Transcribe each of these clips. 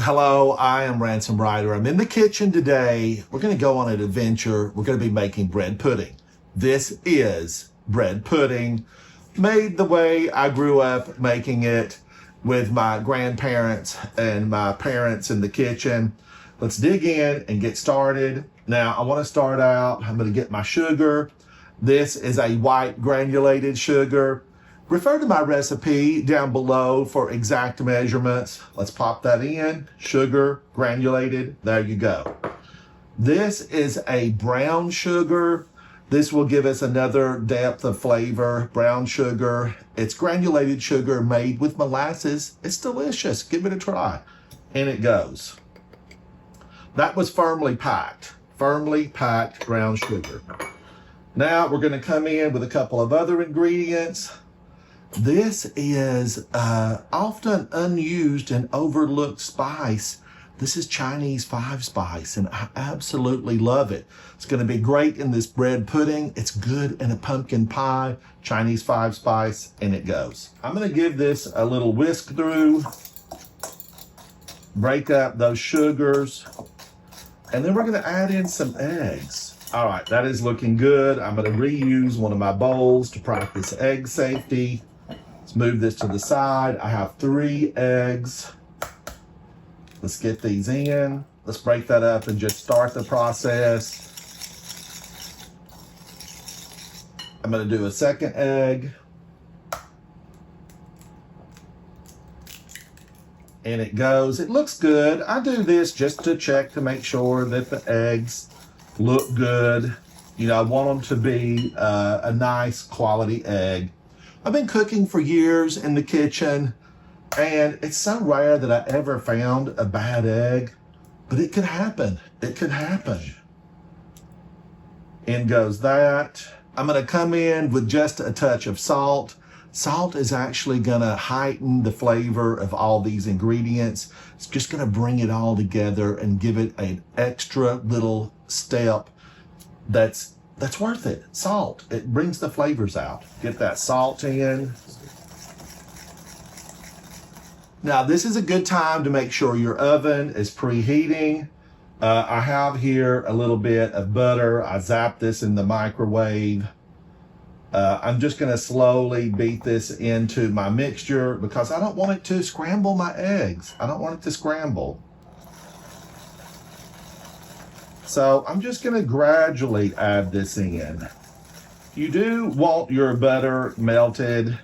Hello, I am Ransom Ryder. I'm in the kitchen today. We're going to go on an adventure. We're going to be making bread pudding. This is bread pudding, made the way I grew up making it with my grandparents and my parents in the kitchen. Let's dig in and get started. Now, I want to start out, I'm going to get my sugar. This is a white granulated sugar. Refer to my recipe down below for exact measurements. Let's pop that in. Sugar, granulated, there you go. This is a brown sugar. This will give us another depth of flavor. Brown sugar. It's granulated sugar made with molasses. It's delicious. Give it a try. And it goes. That was firmly packed brown sugar. Now we're going to come in with a couple of other ingredients. This is often unused and overlooked spice. This is Chinese 5-spice, and I absolutely love it. It's going to be great in this bread pudding. It's good in a pumpkin pie, Chinese 5-spice, and it goes. I'm going to give this a little whisk through, break up those sugars, and then we're going to add in some eggs. All right, that is looking good. I'm going to reuse one of my bowls to practice egg safety. Let's move this to the side. I have 3 eggs. Let's get these in. Let's break that up and just start the process. I'm going to do a second egg. And it goes. It looks good. I do this just to check to make sure that the eggs look good. You know, I want them to be a nice quality egg. I've been cooking for years in the kitchen, and it's so rare that I ever found a bad egg, but it could happen. It could happen. In goes that. I'm going to come in with just a touch of salt. Salt is actually going to heighten the flavor of all these ingredients. It's just going to bring it all together and give it an extra little step that's worth it. Salt. It brings the flavors out. Get that salt in. Now, this is a good time to make sure your oven is preheating. I have here a little bit of butter. I zapped this in the microwave. I'm just going to slowly beat this into my mixture because I don't want it to scramble my eggs. I don't want it to scramble. So I'm just going to gradually add this in. You do want your butter melted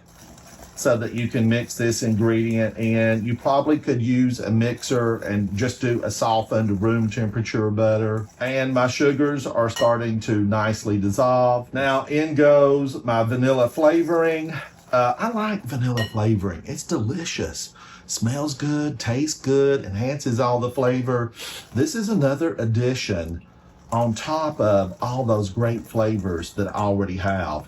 so that you can mix this ingredient in. You probably could use a mixer and just do a softened room temperature butter. And my sugars are starting to nicely dissolve. Now in goes my vanilla flavoring. I like vanilla flavoring. It's delicious. Smells good, tastes good, enhances all the flavor. This is another addition on top of all those great flavors that I already have.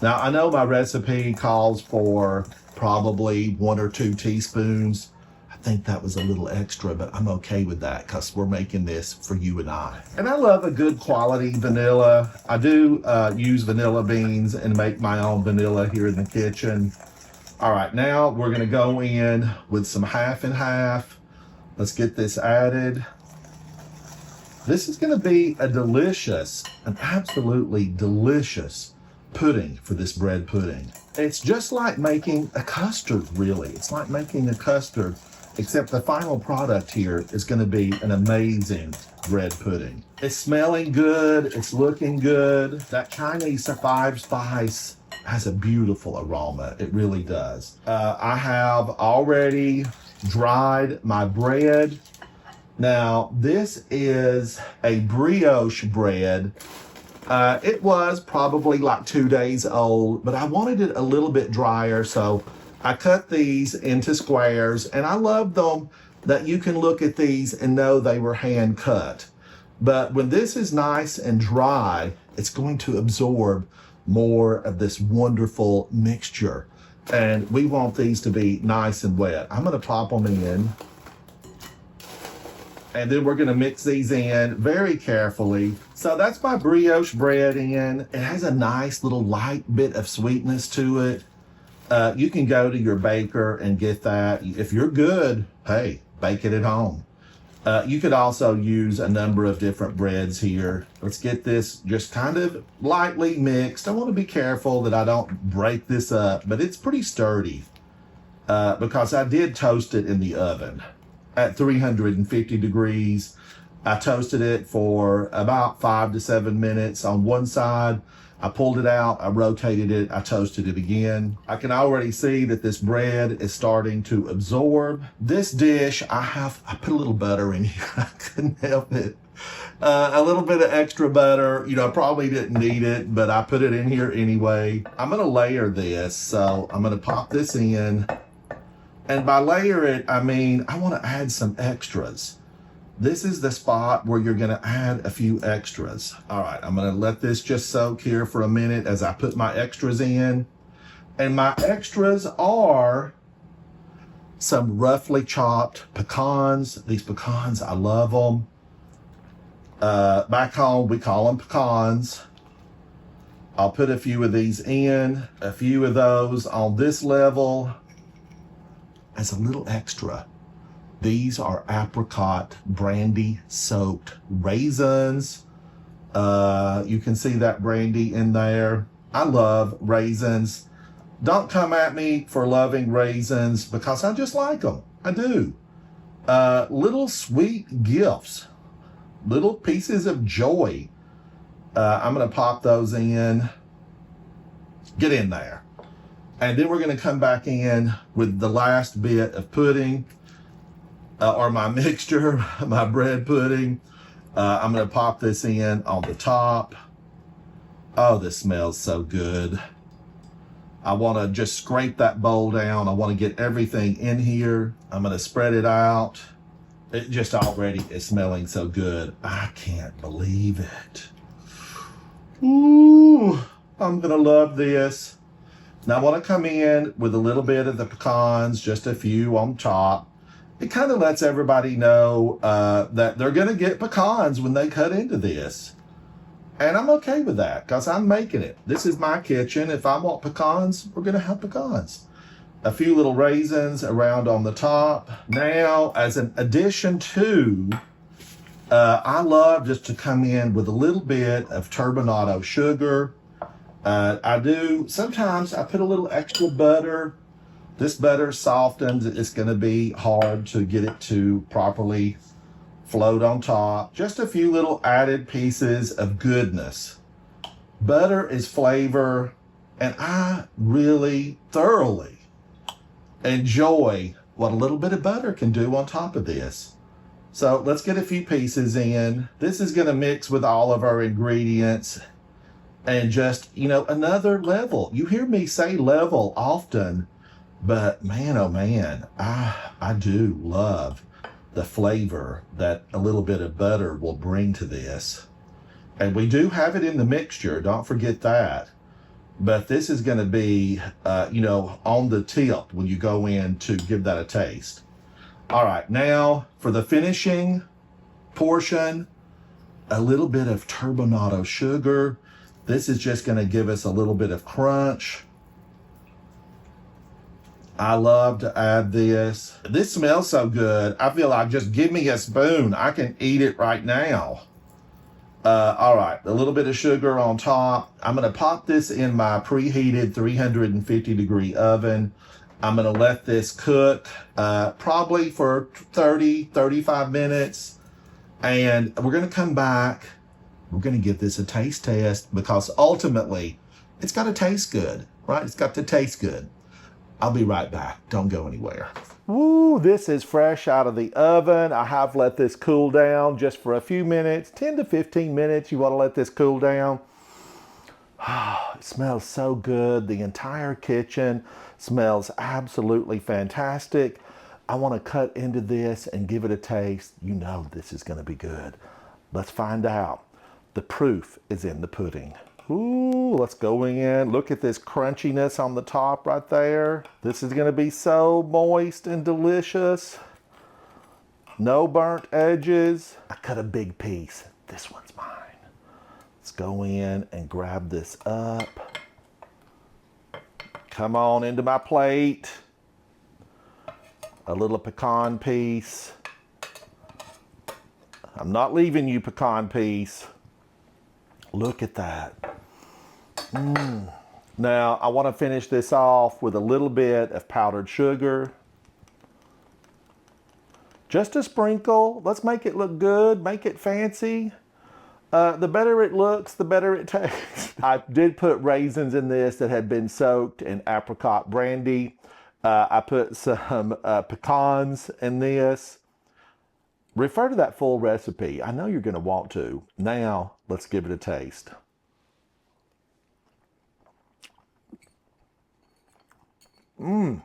Now, I know my recipe calls for probably 1 or 2 teaspoons. I think that was a little extra, but I'm okay with that because we're making this for you and I. And I love a good quality vanilla. I do use vanilla beans and make my own vanilla here in the kitchen. All right, now we're going to go in with some half and half. Let's get this added. This is going to be an absolutely delicious pudding for this bread pudding. It's just like making a custard, really. It's like making a custard, except the final product here is going to be an amazing bread pudding. It's smelling good. It's looking good. That Chinese 5-spice has a beautiful aroma. It really does. I have already dried my bread. Now, this is a brioche bread. It was probably like 2 days old, but I wanted it a little bit drier, so I cut these into squares, and I love them that you can look at these and know they were hand cut. But when this is nice and dry, it's going to absorb more of this wonderful mixture. And we want these to be nice and wet. I'm going to pop them in. And then we're going to mix these in very carefully. So that's my brioche bread in. It has a nice little light bit of sweetness to it. You can go to your baker and get that. If you're good, hey, bake it at home. You could also use a number of different breads here. Let's get this just kind of lightly mixed. I want to be careful that I don't break this up, but it's pretty sturdy because I did toast it in the oven at 350 degrees. I toasted it for about 5 to 7 minutes on one side. I pulled it out, I rotated it, I toasted it again. I can already see that this bread is starting to absorb. This dish, I put a little butter in here. I couldn't help it. A little bit of extra butter. You know, I probably didn't need it, but I put it in here anyway. I'm gonna layer this, so I'm gonna pop this in. And by layer it, I mean, I wanna add some extras. This is the spot where you're gonna add a few extras. All right, I'm gonna let this just soak here for a minute as I put my extras in. And my extras are some roughly chopped pecans. These pecans, I love them. Back home, we call them pecans. I'll put a few of these in, a few of those on this level as a little extra. These are apricot brandy soaked raisins. You can see that brandy in there. I love raisins. Don't come at me for loving raisins because I just like them. I do. Little sweet gifts, little pieces of joy. I'm gonna pop those in. Get in there. And then we're gonna come back in with the last bit of pudding. Or my mixture, my bread pudding. I'm gonna pop this in on the top. Oh, this smells so good. I wanna just scrape that bowl down. I wanna get everything in here. I'm gonna spread it out. It just already is smelling so good. I can't believe it. Ooh, I'm gonna love this. Now I wanna come in with a little bit of the pecans, just a few on top. It kind of lets everybody know that they're going to get pecans when they cut into this. And I'm okay with that because I'm making it. This is my kitchen. If I want pecans, we're going to have pecans. A few little raisins around on the top. Now, as an addition to, I love just to come in with a little bit of turbinado sugar. I do, sometimes I put a little extra butter. This butter softens. It's going to be hard to get it to properly float on top. Just a few little added pieces of goodness. Butter is flavor, and I really thoroughly enjoy what a little bit of butter can do on top of this. So let's get a few pieces in. This is going to mix with all of our ingredients and just, you know, another level. You hear me say level often. But man, oh man, I do love the flavor that a little bit of butter will bring to this. And we do have it in the mixture, don't forget that. But this is going to be, you know, on the tip when you go in to give that a taste. All right, now for the finishing portion, a little bit of turbinado sugar. This is just going to give us a little bit of crunch. I love to add this. This smells so good. I feel like just give me a spoon. I can eat it right now. All right, a little bit of sugar on top. I'm gonna pop this in my preheated 350 degree oven. I'm gonna let this cook probably for 35 minutes. And we're gonna come back. We're gonna give this a taste test because ultimately it's gotta taste good, right? It's got to taste good. I'll be right back. Don't go anywhere. Woo, this is fresh out of the oven. I have let this cool down just for a few minutes, 10 to 15 minutes. You want to let this cool down. It smells so good. The entire kitchen smells absolutely fantastic. I want to cut into this and give it a taste. You know this is going to be good. Let's find out. The proof is in the pudding. Ooh, let's go in. Look at this crunchiness on the top right there. This is gonna be so moist and delicious. No burnt edges. I cut a big piece. This one's mine. Let's go in and grab this up. Come on into my plate. A little pecan piece. I'm not leaving you, pecan piece. Look at that. Now, I want to finish this off with a little bit of powdered sugar. Just a sprinkle. Let's make it look good, make it fancy. The better it looks, the better it tastes. I did put raisins in this that had been soaked in apricot brandy. I put some pecans in this. Refer to that full recipe. I know you're going to want to. Now, let's give it a taste. Oh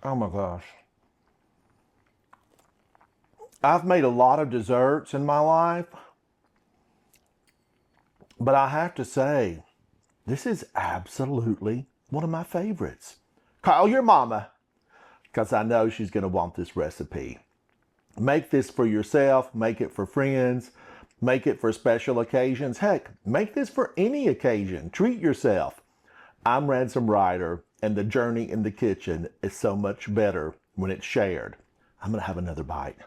my gosh. I've made a lot of desserts in my life, but I have to say, this is absolutely one of my favorites. Call your mama, because I know she's going to want this recipe. Make this for yourself, make it for friends, make it for special occasions. Heck, make this for any occasion. Treat yourself. I'm Ransom Ryder, and the journey in the kitchen is so much better when it's shared. I'm going to have another bite.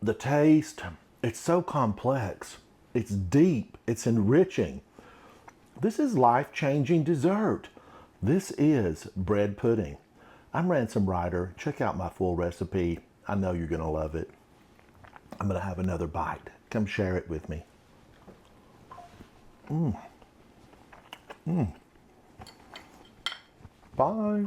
The taste, it's so complex. It's deep. It's enriching. This is life-changing dessert. This is bread pudding. I'm Ransom Ryder. Check out my full recipe. I know you're going to love it. I'm going to have another bite. Come share it with me. Bye.